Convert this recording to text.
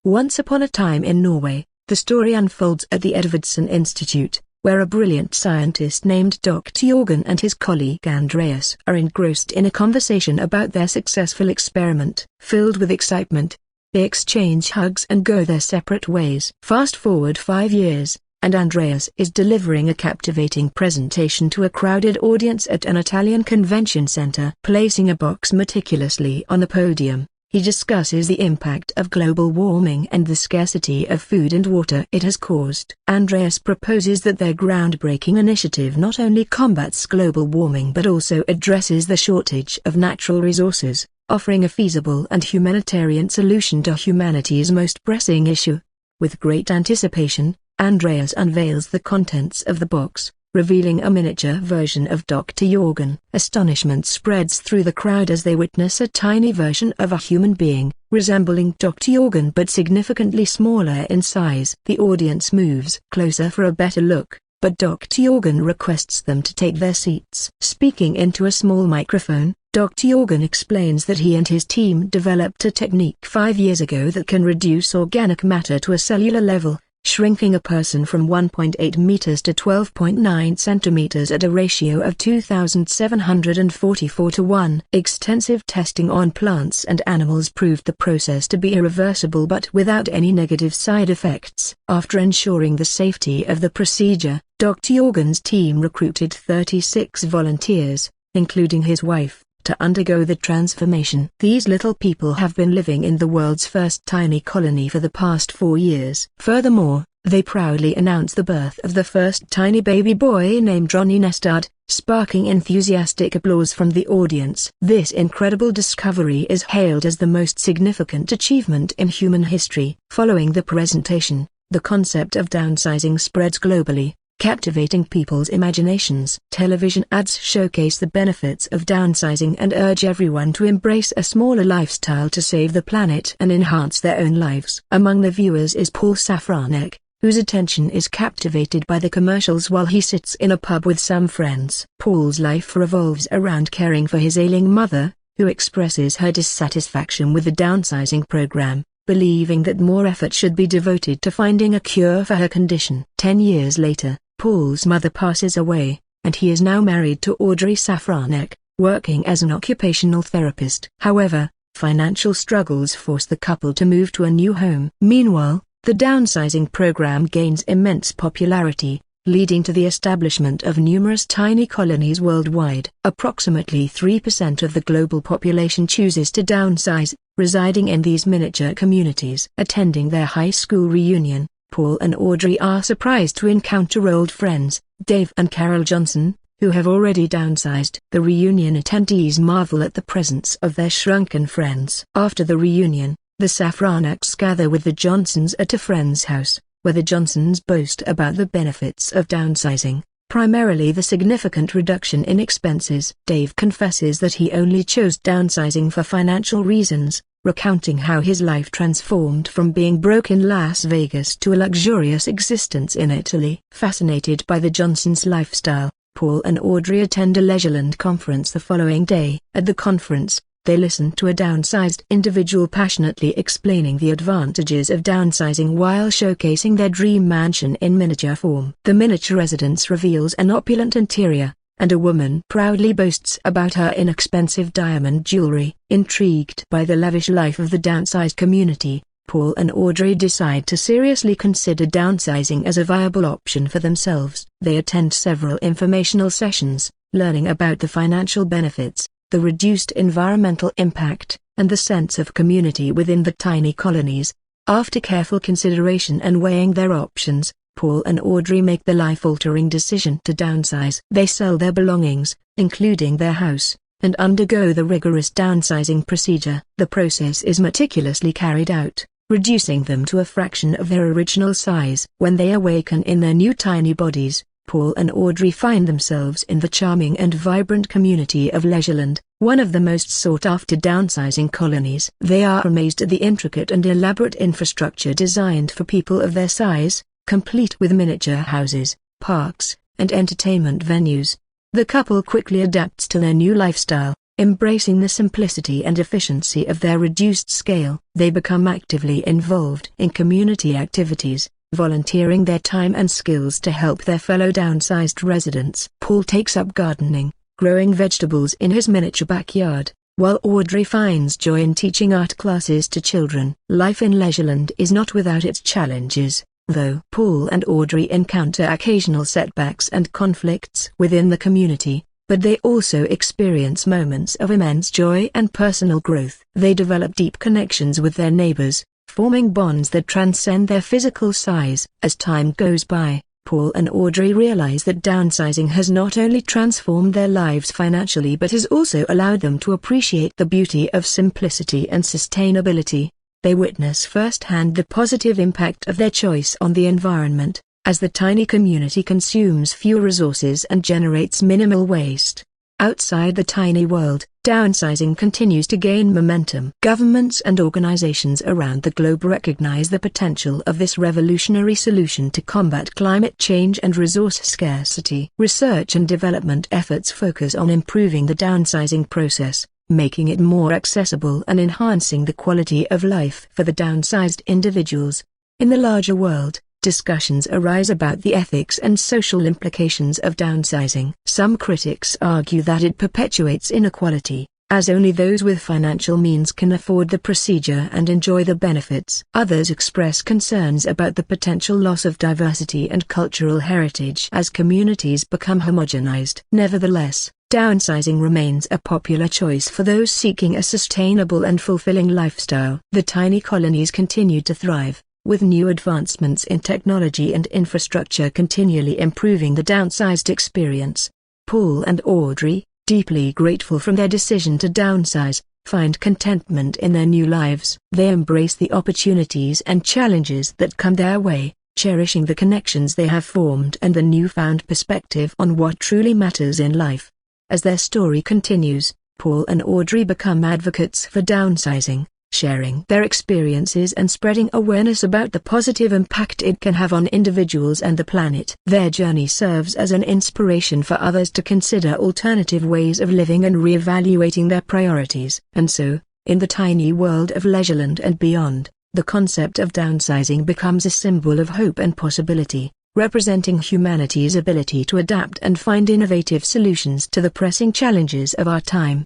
Once upon a time in Norway, the story unfolds at the Edvardsen Institute, where a brilliant scientist named Dr. Jorgen and his colleague Andreas are engrossed in a conversation about their successful experiment. Filled with excitement, they exchange hugs and go their separate ways. Fast forward 5 years, and Andreas is delivering a captivating presentation to a crowded audience at an Italian convention center. Placing a box meticulously on the podium, he discusses the impact of global warming and the scarcity of food and water it has caused. Andreas proposes that their groundbreaking initiative not only combats global warming but also addresses the shortage of natural resources, offering a feasible and humanitarian solution to humanity's most pressing issue. With great anticipation, Andreas unveils the contents of the box, revealing a miniature version of Dr. Jorgen. Astonishment spreads through the crowd as they witness a tiny version of a human being, resembling Dr. Jorgen but significantly smaller in size. The audience moves closer for a better look, but Dr. Jorgen requests them to take their seats. Speaking into a small microphone, Dr. Jorgen explains that he and his team developed a technique 5 years ago that can reduce organic matter to a cellular level, shrinking a person from 1.8 meters to 12.9 centimeters at a ratio of 2,744 to 1. Extensive testing on plants and animals proved the process to be irreversible but without any negative side effects. After ensuring the safety of the procedure, Dr. Jorgen's team recruited 36 volunteers, including his wife, to undergo the transformation. These little people have been living in the world's first tiny colony for the past 4 years. Furthermore, they proudly announce the birth of the first tiny baby boy named Ronnie Nestad, sparking enthusiastic applause from the audience. This incredible discovery is hailed as the most significant achievement in human history. Following the presentation, the concept of downsizing spreads globally, captivating people's imaginations. Television ads showcase the benefits of downsizing and urge everyone to embrace a smaller lifestyle to save the planet and enhance their own lives. Among the viewers is Paul Safranek, whose attention is captivated by the commercials while he sits in a pub with some friends. Paul's life revolves around caring for his ailing mother, who expresses her dissatisfaction with the downsizing program, believing that more effort should be devoted to finding a cure for her condition. 10 years later, Paul's mother passes away, and he is now married to Audrey Safranek, working as an occupational therapist. However, financial struggles force the couple to move to a new home. Meanwhile, the downsizing program gains immense popularity, leading to the establishment of numerous tiny colonies worldwide. Approximately 3% of the global population chooses to downsize, residing in these miniature communities. Attending their high school reunion, Paul and Audrey are surprised to encounter old friends, Dave and Carol Johnson, who have already downsized. The reunion attendees marvel at the presence of their shrunken friends. After the reunion, the Safraneks gather with the Johnsons at a friend's house, where the Johnsons boast about the benefits of downsizing, primarily the significant reduction in expenses. Dave confesses that he only chose downsizing for financial reasons, recounting how his life transformed from being broke in Las Vegas to a luxurious existence in Italy. Fascinated by the Johnsons' lifestyle, Paul and Audrey attend a Leisureland conference the following day. At the conference, they listen to a downsized individual passionately explaining the advantages of downsizing while showcasing their dream mansion in miniature form. The miniature residence reveals an opulent interior, and a woman proudly boasts about her inexpensive diamond jewelry. Intrigued by the lavish life of the downsized community, Paul and Audrey decide to seriously consider downsizing as a viable option for themselves. They attend several informational sessions, learning about the financial benefits, the reduced environmental impact, and the sense of community within the tiny colonies. After careful consideration and weighing their options, Paul and Audrey make the life-altering decision to downsize. They sell their belongings, including their house, and undergo the rigorous downsizing procedure. The process is meticulously carried out, reducing them to a fraction of their original size. When they awaken in their new tiny bodies, Paul and Audrey find themselves in the charming and vibrant community of Leisureland, one of the most sought-after downsizing colonies. They are amazed at the intricate and elaborate infrastructure designed for people of their size, complete with miniature houses, parks, and entertainment venues. The couple quickly adapts to their new lifestyle, Embracing the simplicity and efficiency of their reduced scale, they become actively involved in community activities, volunteering their time and skills to help their fellow downsized residents. Paul takes up gardening, growing vegetables in his miniature backyard, while Audrey finds joy in teaching art classes to children. Life in Leisureland is not without its challenges, though. Paul and Audrey encounter occasional setbacks and conflicts within the community, but they also experience moments of immense joy and personal growth. They develop deep connections with their neighbors, forming bonds that transcend their physical size. As time goes by, Paul and Audrey realize that downsizing has not only transformed their lives financially but has also allowed them to appreciate the beauty of simplicity and sustainability. They witness firsthand the positive impact of their choice on the environment, as the tiny community consumes fewer resources and generates minimal waste. Outside the tiny world, downsizing continues to gain momentum. Governments and organizations around the globe recognize the potential of this revolutionary solution to combat climate change and resource scarcity. Research and development efforts focus on improving the downsizing process, making it more accessible and enhancing the quality of life for the downsized individuals. In the larger world, discussions arise about the ethics and social implications of downsizing. Some critics argue that it perpetuates inequality, as only those with financial means can afford the procedure and enjoy the benefits. Others express concerns about the potential loss of diversity and cultural heritage as communities become homogenized. Nevertheless, downsizing remains a popular choice for those seeking a sustainable and fulfilling lifestyle. The tiny colonies continue to thrive, with new advancements in technology and infrastructure continually improving the downsized experience. Paul and Audrey, deeply grateful for their decision to downsize, find contentment in their new lives. They embrace the opportunities and challenges that come their way, cherishing the connections they have formed and the newfound perspective on what truly matters in life. As their story continues, Paul and Audrey become advocates for downsizing, sharing their experiences and spreading awareness about the positive impact it can have on individuals and the planet. Their journey serves as an inspiration for others to consider alternative ways of living and reevaluating their priorities. And so, in the tiny world of Leisureland and beyond, the concept of downsizing becomes a symbol of hope and possibility, representing humanity's ability to adapt and find innovative solutions to the pressing challenges of our time.